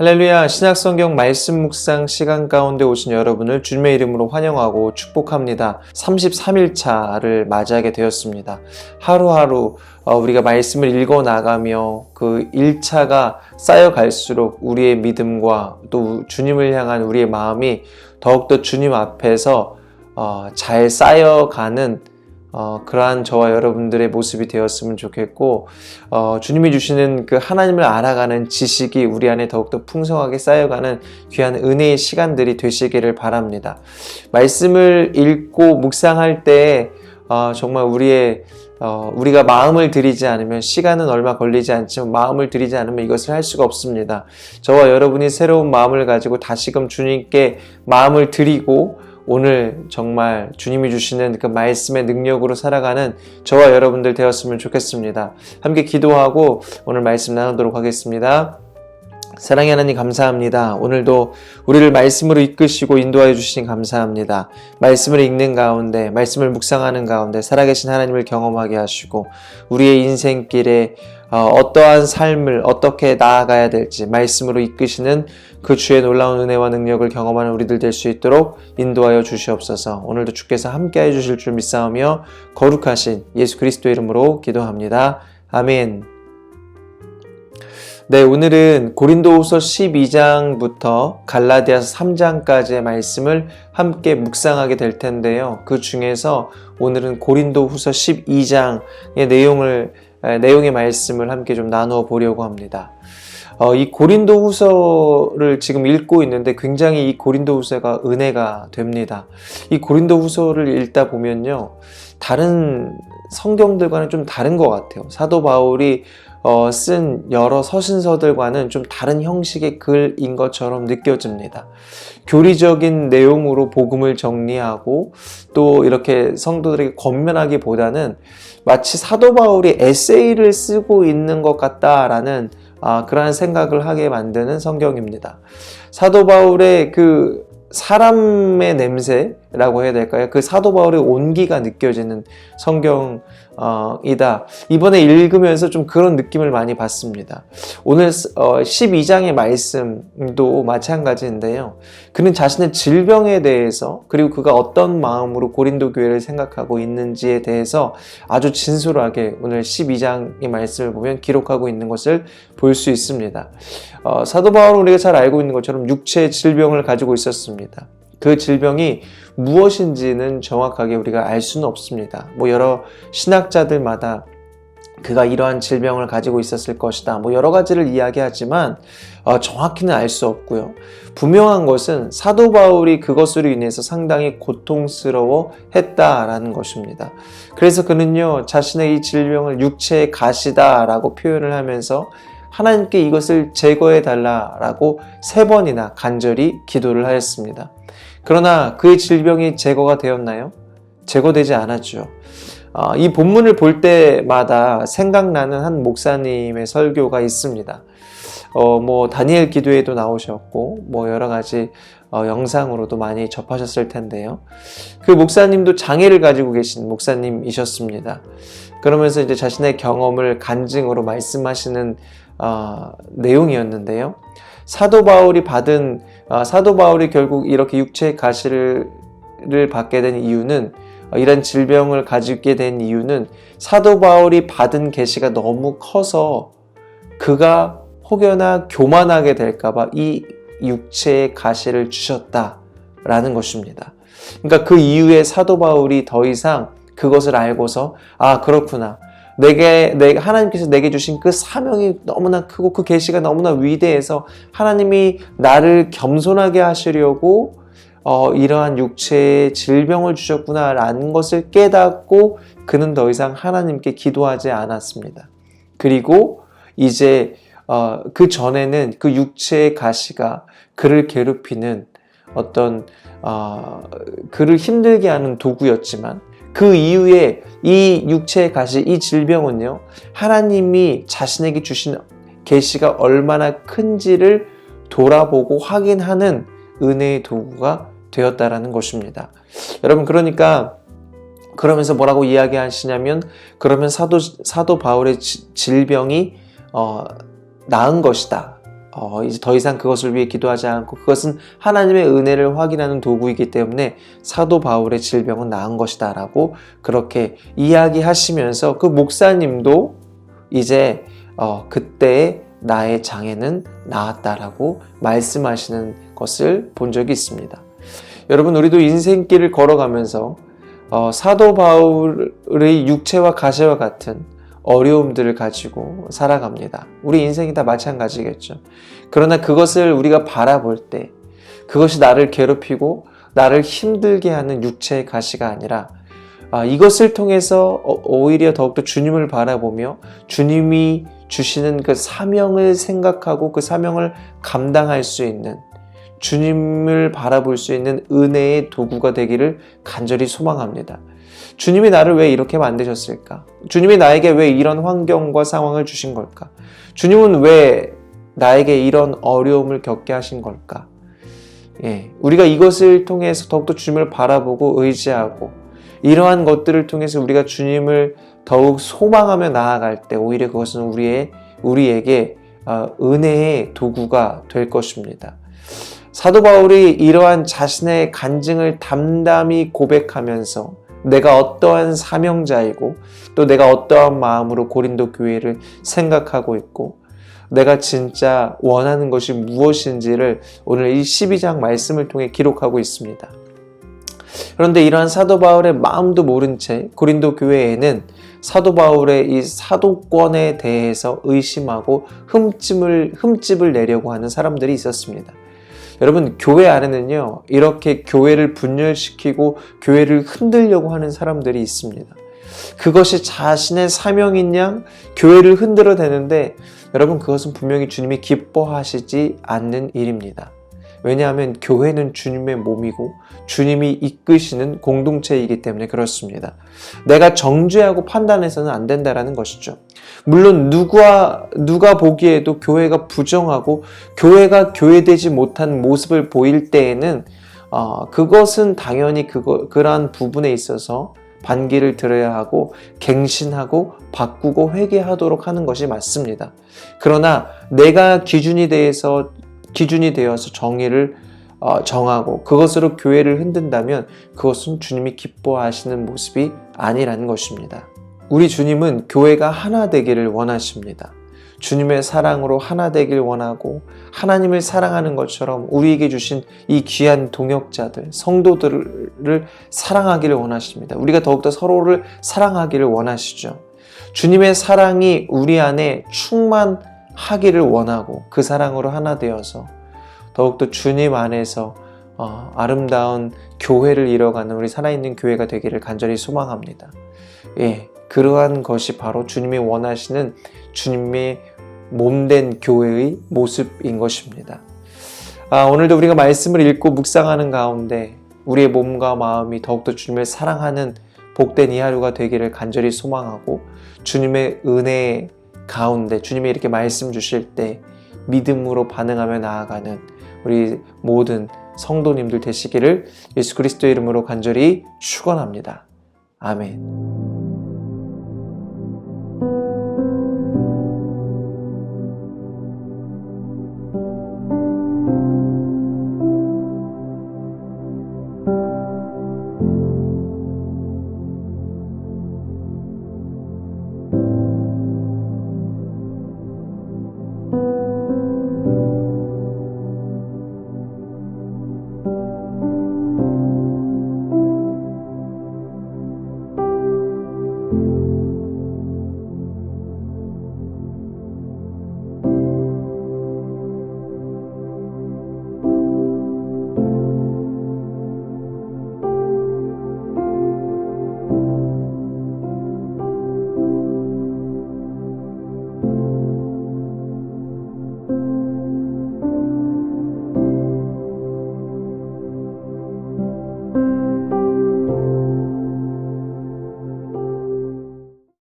할렐루야. 신약성경 말씀 묵상 시간 가운데 오신 여러분을 주님의 이름으로 환영하고 축복합니다. 33일차를 맞이하게 되었습니다. 하루하루 우리가 말씀을 읽어나가며 그 1차가 쌓여갈수록 우리의 믿음과 또 주님을 향한 우리의 마음이 더욱더 주님 앞에서 잘 쌓여가는 그러한 저와 여러분들의 모습이 되었으면 좋겠고, 주님이 주시는 그 하나님을 알아가는 지식이 우리 안에 더욱더 풍성하게 쌓여가는 귀한 은혜의 시간들이 되시기를 바랍니다. 말씀을 읽고 묵상할 때 정말 우리가 마음을 들이지 않으면, 시간은 얼마 걸리지 않지만 마음을 들이지 않으면 이것을 할 수가 없습니다. 저와 여러분이 새로운 마음을 가지고 다시금 주님께 마음을 드리고 오늘 정말 주님이 주시는 그 말씀의 능력으로 살아가는 저와 여러분들 되었으면 좋겠습니다. 함께 기도하고 오늘 말씀 나누도록 하겠습니다. 사랑의 하나님 감사합니다. 오늘도 우리를 말씀으로 이끄시고 인도하여 주시니 감사합니다. 말씀을 읽는 가운데, 말씀을 묵상하는 가운데 살아계신 하나님을 경험하게 하시고 우리의 인생길에 어떠한 삶을 어떻게 나아가야 될지 말씀으로 이끄시는 그 주의 놀라운 은혜와 능력을 경험하는 우리들 될 수 있도록 인도하여 주시옵소서. 오늘도 주께서 함께해 주실 줄 믿사오며 거룩하신 예수 그리스도의 이름으로 기도합니다. 아멘. 네, 오늘은 고린도후서 12장부터 갈라디아서 3장까지의 말씀을 함께 묵상하게 될 텐데요. 그 중에서 오늘은 고린도후서 12장의 내용의 말씀을 함께 좀 나누어 보려고 합니다. 이 고린도후서를 지금 읽고 있는데 굉장히 이 고린도후서가 은혜가 됩니다. 이 고린도후서를 읽다 보면요, 다른 성경들과는 좀 다른 것 같아요. 사도 바울이 쓴 여러 서신서들과는 좀 다른 형식의 글인 것처럼 느껴집니다. 교리적인 내용으로 복음을 정리하고 또 이렇게 성도들에게 권면하기보다는 마치 사도 바울이 에세이를 쓰고 있는 것 같다라는 그러한 생각을 하게 만드는 성경입니다. 사도 바울의 그 사람의 냄새라고 해야 될까요? 그 사도 바울의 온기가 느껴지는 성경이다. 이번에 읽으면서 좀 그런 느낌을 많이 받습니다. 오늘 12장의 말씀도 마찬가지인데요. 그는 자신의 질병에 대해서, 그리고 그가 어떤 마음으로 고린도 교회를 생각하고 있는지에 대해서 아주 진솔하게 오늘 12장의 말씀을 보면 기록하고 있는 것을 볼 수 있습니다. 사도 바울은 우리가 잘 알고 있는 것처럼 육체의 질병을 가지고 있었습니다. 그 질병이 무엇인지는 정확하게 우리가 알 수는 없습니다. 여러 신학자들마다 그가 이러한 질병을 가지고 있었을 것이다, 여러 가지를 이야기하지만 정확히는 알 수 없고요. 분명한 것은 사도 바울이 그것으로 인해서 상당히 고통스러워 했다라는 것입니다. 그래서 그는요, 자신의 이 질병을 육체의 가시다라고 표현을 하면서 하나님께 이것을 제거해 달라라고 3번이나 간절히 기도를 하였습니다. 그러나 그의 질병이 제거가 되었나요? 제거되지 않았죠. 이 본문을 볼 때마다 생각나는 한 목사님의 설교가 있습니다. 다니엘 기도에도 나오셨고 여러 가지 영상으로도 많이 접하셨을 텐데요. 그 목사님도 장애를 가지고 계신 목사님이셨습니다. 그러면서 이제 자신의 경험을 간증으로 말씀하시는 내용이었는데요. 사도 바울이 결국 이렇게 육체의 가시를 받게 된 이유는, 이런 질병을 가지게 된 이유는 사도 바울이 받은 계시가 너무 커서 그가 혹여나 교만하게 될까봐 이 육체의 가시를 주셨다라는 것입니다. 그러니까 그 이후에 사도 바울이 더 이상 그것을 알고서 그렇구나, 하나님께서 내게 주신 그 사명이 너무나 크고 그 계시가 너무나 위대해서 하나님이 나를 겸손하게 하시려고 이러한 육체의 질병을 주셨구나라는 것을 깨닫고 그는 더 이상 하나님께 기도하지 않았습니다. 그리고 이제 그 전에는 그 육체의 가시가 그를 괴롭히는 어떤 그를 힘들게 하는 도구였지만, 그 이후에 이 육체의 가시, 이 질병은요, 하나님이 자신에게 주신 계시가 얼마나 큰지를 돌아보고 확인하는 은혜의 도구가 되었다라는 것입니다. 여러분, 그러면서 뭐라고 이야기하시냐면, 그러면 사도 바울의 질병이 나은 것이다. 이제 더 이상 그것을 위해 기도하지 않고 그것은 하나님의 은혜를 확인하는 도구이기 때문에 사도 바울의 질병은 나은 것이다 라고 그렇게 이야기하시면서 그 목사님도 이제 그때 나의 장애는 나았다라고 말씀하시는 것을 본 적이 있습니다. 여러분, 우리도 인생길을 걸어가면서 사도 바울의 육체와 가시와 같은 어려움들을 가지고 살아갑니다. 우리 인생이 다 마찬가지겠죠. 그러나 그것을 우리가 바라볼 때 그것이 나를 괴롭히고 나를 힘들게 하는 육체의 가시가 아니라 이것을 통해서 오히려 더욱더 주님을 바라보며 주님이 주시는 그 사명을 생각하고 그 사명을 감당할 수 있는, 주님을 바라볼 수 있는 은혜의 도구가 되기를 간절히 소망합니다. 주님이 나를 왜 이렇게 만드셨을까? 주님이 나에게 왜 이런 환경과 상황을 주신 걸까? 주님은 왜 나에게 이런 어려움을 겪게 하신 걸까? 우리가 이것을 통해서 더욱더 주님을 바라보고 의지하고 이러한 것들을 통해서 우리가 주님을 더욱 소망하며 나아갈 때 오히려 그것은 우리에게 은혜의 도구가 될 것입니다. 사도 바울이 이러한 자신의 간증을 담담히 고백하면서 내가 어떠한 사명자이고 또 내가 어떠한 마음으로 고린도 교회를 생각하고 있고 내가 진짜 원하는 것이 무엇인지를 오늘 이 12장 말씀을 통해 기록하고 있습니다. 그런데 이러한 사도 바울의 마음도 모른 채 고린도 교회에는 사도 바울의 이 사도권에 대해서 의심하고 흠집을 내려고 하는 사람들이 있었습니다. 여러분, 교회 안에는요, 이렇게 교회를 분열시키고 교회를 흔들려고 하는 사람들이 있습니다. 그것이 자신의 사명인 양 교회를 흔들어대는데 여러분, 그것은 분명히 주님이 기뻐하시지 않는 일입니다. 왜냐하면 교회는 주님의 몸이고 주님이 이끄시는 공동체이기 때문에 그렇습니다. 내가 정죄하고 판단해서는 안 된다라는 것이죠. 물론 누가 보기에도 교회가 부정하고 교회가 교회되지 못한 모습을 보일 때에는 그것은 당연히 그러한 부분에 있어서 반기를 들어야 하고 갱신하고 바꾸고 회개하도록 하는 것이 맞습니다. 그러나 내가 기준이 되어서 정의를 정하고 그것으로 교회를 흔든다면 그것은 주님이 기뻐하시는 모습이 아니라는 것입니다. 우리 주님은 교회가 하나 되기를 원하십니다. 주님의 사랑으로 하나 되길 원하고 하나님을 사랑하는 것처럼 우리에게 주신 이 귀한 동역자들, 성도들을 사랑하기를 원하십니다. 우리가 더욱더 서로를 사랑하기를 원하시죠. 주님의 사랑이 우리 안에 충만하기를 원하고 그 사랑으로 하나 되어서 더욱더 주님 안에서 아름다운 교회를 이뤄가는 우리 살아있는 교회가 되기를 간절히 소망합니다. 그러한 것이 바로 주님이 원하시는 주님의 몸된 교회의 모습인 것입니다. 오늘도 우리가 말씀을 읽고 묵상하는 가운데 우리의 몸과 마음이 더욱더 주님을 사랑하는 복된 이 하루가 되기를 간절히 소망하고 주님의 은혜 가운데 주님이 이렇게 말씀 주실 때 믿음으로 반응하며 나아가는 우리 모든 성도님들 되시기를 예수 그리스도의 이름으로 간절히 축원합니다. 아멘.